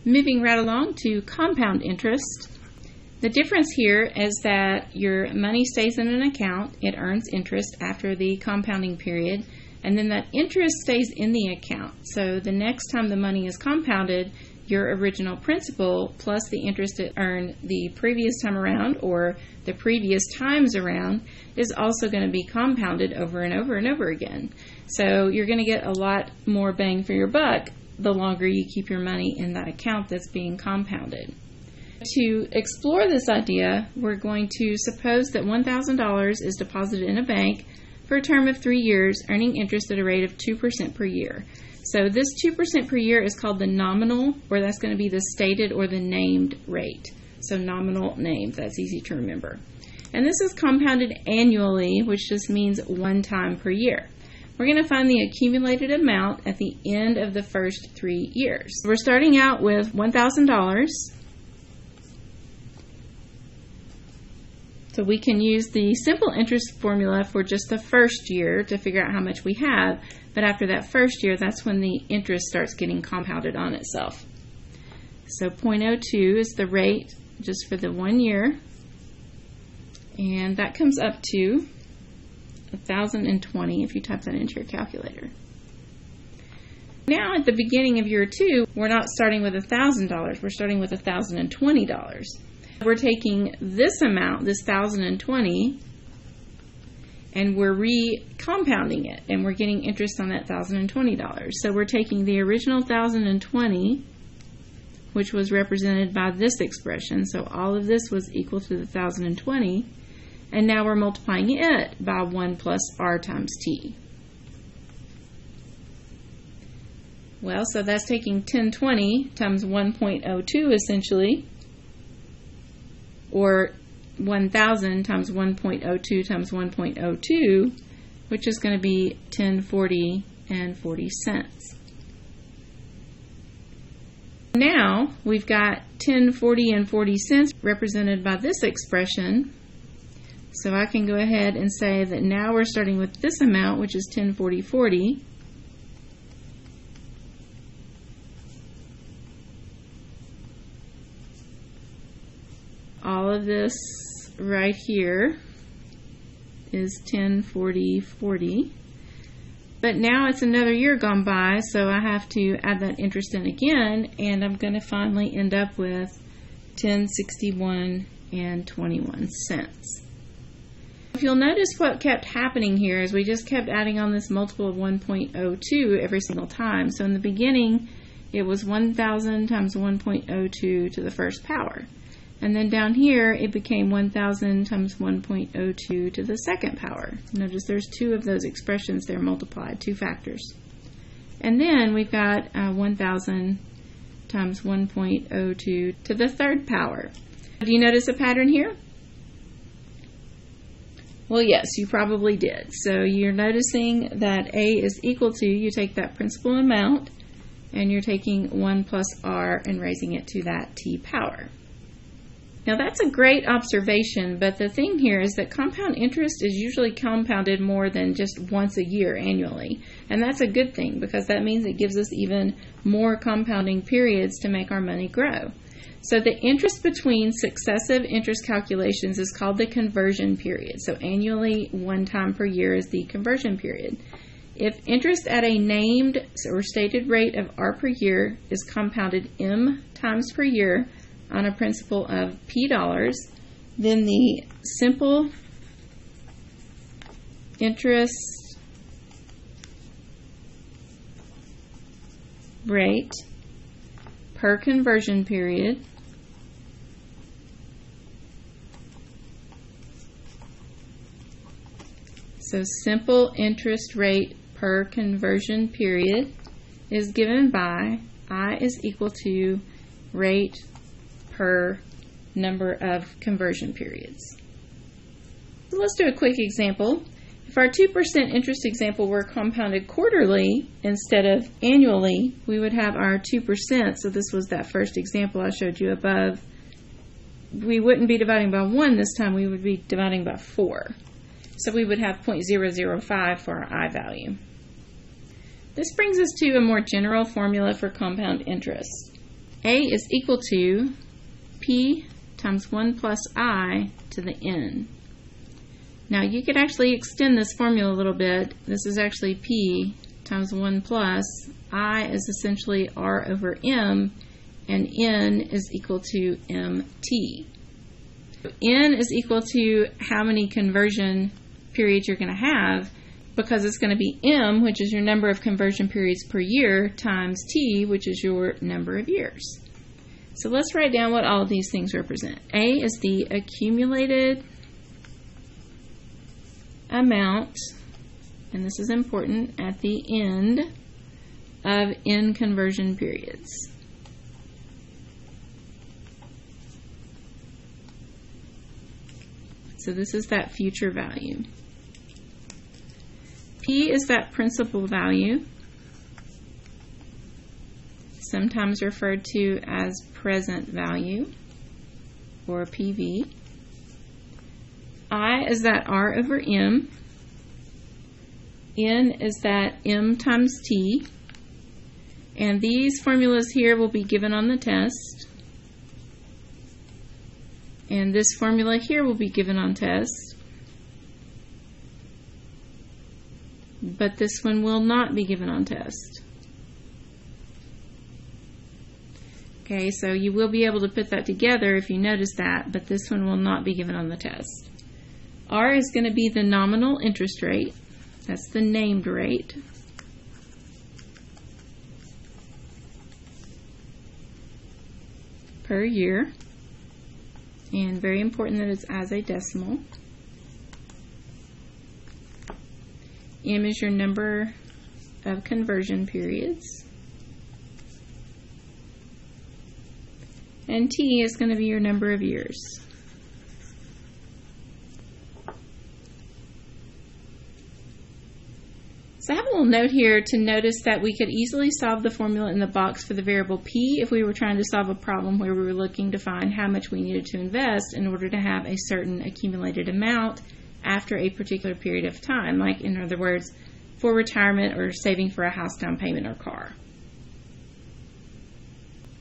Moving right along to compound interest. The difference here is that your money stays in an account, it earns interest after the compounding period, and then that interest stays in the account. So the next time the money is compounded, your original principal plus the interest it earned the previous time around or the previous times around is also going to be compounded over and over and over again. So you're going to get a lot more bang for your buck the longer you keep your money in that account that's being compounded. To explore this idea, we're going to suppose that $1,000 is deposited in a bank for a term of 3 years, earning interest at a rate of 2% per year. So this 2% per year is called the nominal, or that's going to be the stated or the named rate. So nominal, named, that's easy to remember. And this is compounded annually, which just means one time per year. We're going to find the accumulated amount at the end of the first 3 years. We're starting out with $1,000. So we can use the simple interest formula for just the first year to figure out how much we have, but after that first year, that's when the interest starts getting compounded on itself. So 0.02 is the rate just for the 1 year, and that comes up to 1,020 if you type that into your calculator. Now at the beginning of year 2, we're not starting with $1,000, we're starting with $1,020. We're taking this amount, this 1,020, and we're re-compounding it, and we're getting interest on that $1,020. So we're taking the original 1,020, which was represented by this expression, so all of this was equal to the 1,020, and now we're multiplying it by 1 plus r times t. Well, so that's taking 1020 times 1.02 essentially, or 1,000 times 1.02 times 1.02, which is going to be 1040 and 40 cents. Now we've got 1040 and 40 cents represented by this expression. So I can go ahead and say that now we're starting with this amount, which is 1040.40. All of this right here is 1040.40. But now it's another year gone by, so I have to add that interest in again, and I'm going to finally end up with 1061 and 21 cents. If you'll notice what kept happening here is we just kept adding on this multiple of 1.02 every single time. So in the beginning, it was 1,000 times 1.02 to the first power. And then down here, it became 1,000 times 1.02 to the second power. Notice there's two of those expressions there multiplied, two factors. And then we've got 1,000 times 1.02 to the third power. Do you notice a pattern here? Well, yes, you probably did. So you're noticing that A is equal to, you take that principal amount, and you're taking 1 plus r and raising it to that t power. Now that's a great observation, but the thing here is that compound interest is usually compounded more than just once a year annually. And that's a good thing because that means it gives us even more compounding periods to make our money grow. So the interest between successive interest calculations is called the conversion period. So annually, one time per year is the conversion period. If interest at a named or stated rate of r per year is compounded m times per year on a principal of p dollars, then the simple interest rate per conversion period simple interest rate per conversion period is given by I is equal to rate per number of conversion periods. So let's do a quick example. If our 2% interest example were compounded quarterly instead of annually, we would have our 2%. So this was that first example I showed you above. We wouldn't be dividing by 1 this time, we would be dividing by 4. So we would have 0.005 for our I value. This brings us to a more general formula for compound interest. A is equal to P times 1 plus I to the N. Now you could actually extend this formula a little bit. This is actually P times 1 plus I is essentially R over M, and N is equal to MT. N is equal to how many conversion periods you're going to have, because it's going to be M, which is your number of conversion periods per year, times T, which is your number of years. So let's write down what all of these things represent. A is the accumulated amount, and this is important, at the end of N conversion periods. So this is that future value. P is that principal value, sometimes referred to as present value, or PV. I is that R over M. N is that M times T. And these formulas here will be given on the test. And this formula here will be given on test. But this one will not be given on test. Okay, so you will be able to put that together if you notice that, but this one will not be given on the test. R is going to be the nominal interest rate. That's the named rate. Per year. And very important that it's as a decimal. M is your number of conversion periods. And T is going to be your number of years. So I have a little note here to notice that we could easily solve the formula in the box for the variable P if we were trying to solve a problem where we were looking to find how much we needed to invest in order to have a certain accumulated amount after a particular period of time, like in other words, for retirement or saving for a house down payment or car.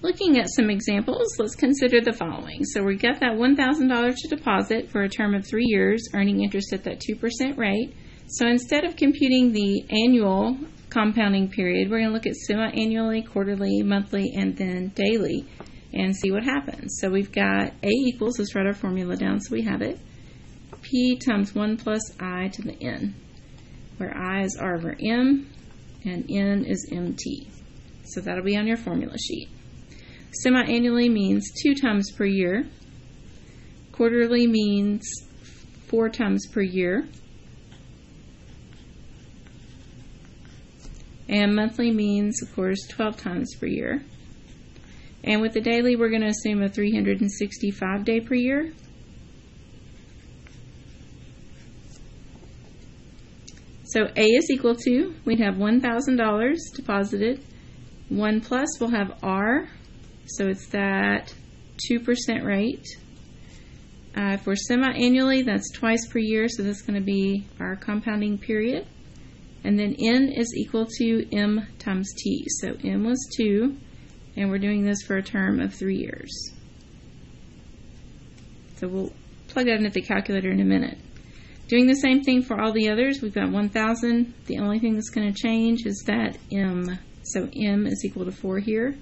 Looking at some examples, let's consider the following. So we got that $1,000 to deposit for a term of 3 years, earning interest at that 2% rate. So instead of computing the annual compounding period, we're going to look at semi-annually, quarterly, monthly, and then daily and see what happens. So we've got A equals, let's write our formula down so we have it, P times 1 plus I to the N, where I is R over M and N is MT. So that'll be on your formula sheet. Semi-annually means 2 times per year. Quarterly means 4 times per year. And monthly means, of course, 12 times per year. And with the daily, we're going to assume a 365 day per year. So A is equal to, we'd have $1,000 deposited. 1 plus, we'll have R, so it's that 2% rate. For semi-annually, that's twice per year, so that's going to be our compounding period. And then N is equal to M times T. So M was 2, and we're doing this for a term of 3 years. So we'll plug that into the calculator in a minute. Doing the same thing for all the others, we've got 1,000. The only thing that's going to change is that M. So M is equal to 4 here.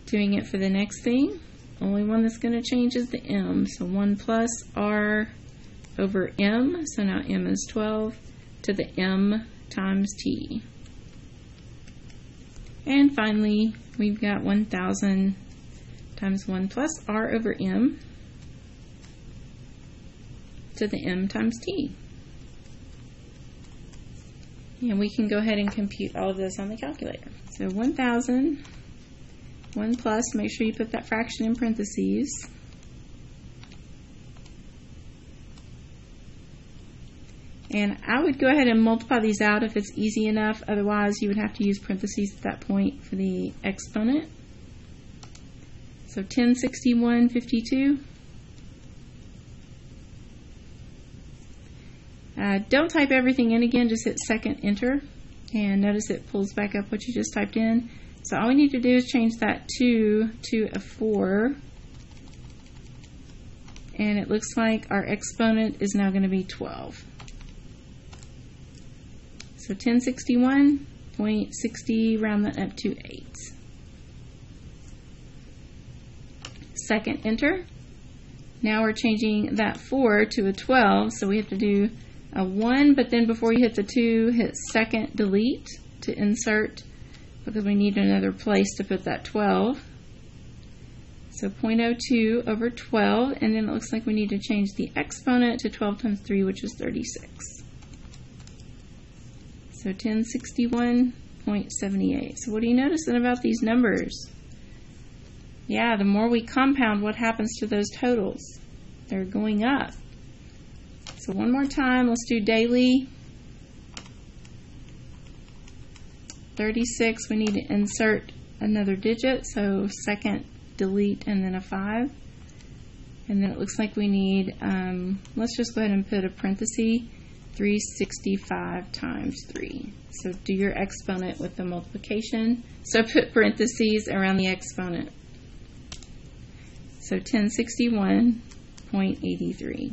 Doing it for the next thing, only one that's going to change is the M. So 1 plus R over M, so now M is 12, to the M times T. And finally, we've got 1,000 times 1 plus R over M to the M times T. And we can go ahead and compute all of this on the calculator. So 1,000, 1 plus, make sure you put that fraction in parentheses. And I would go ahead and multiply these out if it's easy enough. Otherwise, you would have to use parentheses at that point for the exponent. So 1061.52. Don't type everything in again, just hit second enter. And notice it pulls back up what you just typed in. So all we need to do is change that 2 to a 4. And it looks like our exponent is now going to be 12. So 1061.60, round that up to 8. Second enter. Now we're changing that 4 to a 12, so we have to do a 1, but then before you hit the 2, hit second delete to insert, because we need another place to put that 12. So 0.02 over 12, and then it looks like we need to change the exponent to 12 times 3, which is 36. So 1061.78. So what are you noticing about these numbers? Yeah, the more we compound, what happens to those totals? They're going up. So one more time, let's do daily. 36, we need to insert another digit, so second delete and then a 5. And then it looks like we need, let's just go ahead and put a parenthesis, 365 times 3. So do your exponent with the multiplication. So put parentheses around the exponent. So 1061.83.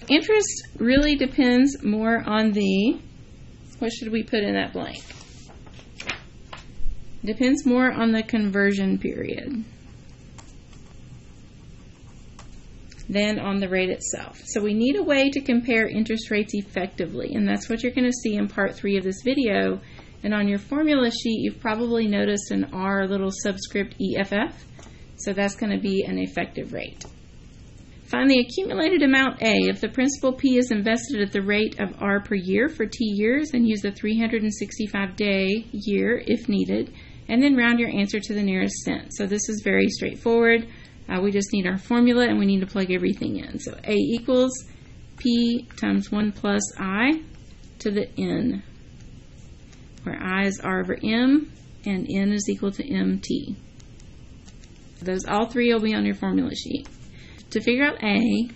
Interest really depends more on the, what should we put in that blank? Depends more on the conversion period than on the rate itself. So we need a way to compare interest rates effectively, and that's what you're going to see in part 3 of this video. And on your formula sheet, you've probably noticed an R little subscript EFF, so that's going to be an effective rate. Find the accumulated amount A if the principal P is invested at the rate of R per year for T years, and use the 365-day year if needed, and then round your answer to the nearest cent. So this is very straightforward. We just need our formula and we need to plug everything in. So A equals P times 1 plus I to the N, where I is R over M and N is equal to MT. Those all three will be on your formula sheet. To figure out A,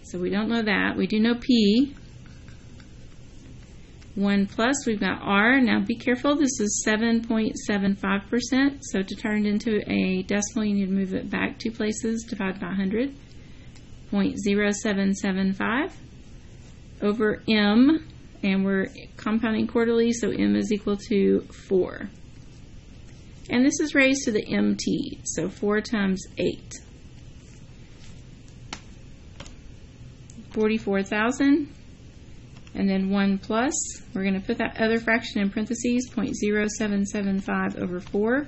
so we don't know that, we do know P. 1 plus, we've got R. Now be careful, this is 7.75%, so to turn it into a decimal you need to move it back 2 places, divide by 100. 0.0775 over M, and we're compounding quarterly, so M is equal to 4. And this is raised to the MT, so 4 times 8. 44,000. And then 1 plus, we're going to put that other fraction in parentheses, 0.0775 over 4,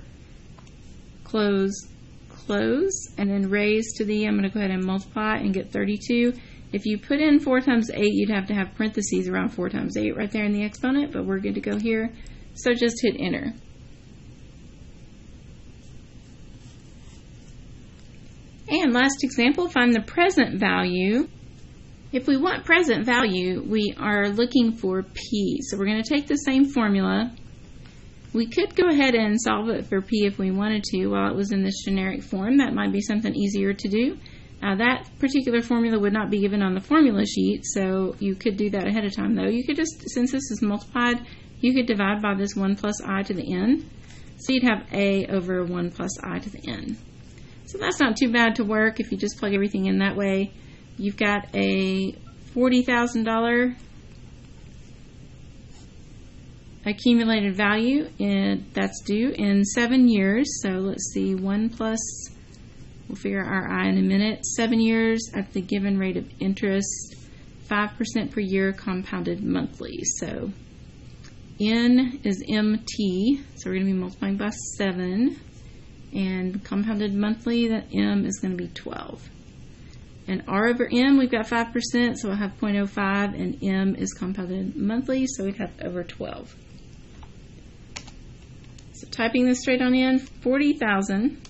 close, close, and then raise to the, I'm going to go ahead and multiply and get 32. If you put in 4 times 8, you'd have to have parentheses around 4 times 8 right there in the exponent, but we're good to go here. So just hit enter. And last example, find the present value. If we want present value, we are looking for P. So we're going to take the same formula. We could go ahead and solve it for P if we wanted to while it was in this generic form. That might be something easier to do. That particular formula would not be given on the formula sheet, so you could do that ahead of time though. You could just, since this is multiplied, you could divide by this 1 plus I to the n. So you'd have A over 1 plus I to the n. So that's not too bad to work if you just plug everything in that way. You've got a $40,000 accumulated value that's due in 7 years. So let's see, 1 plus, we'll figure out our I in a minute, 7 years at the given rate of interest, 5% per year compounded monthly. So N is MT, so we're going to be multiplying by 7, and compounded monthly, that M is going to be 12. And R over M, we've got 5%, so we'll have 0.05, and M is compounded monthly, so we'd have over 12. So typing this straight on in, 40,000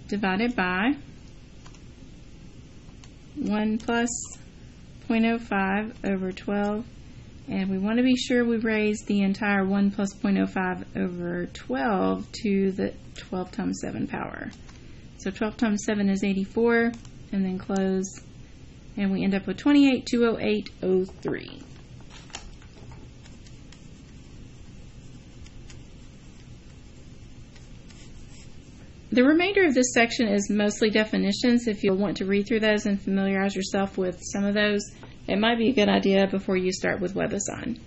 divided by 1 plus 0.05 over 12, and we want to be sure we raise the entire 1 plus 0.05 over 12 to the 12 times 7 power. So 12 times 7 is 84, and then close, and we end up with 28,208.03. The remainder of this section is mostly definitions. If you'll want to read through those and familiarize yourself with some of those, it might be a good idea before you start with WebAssign.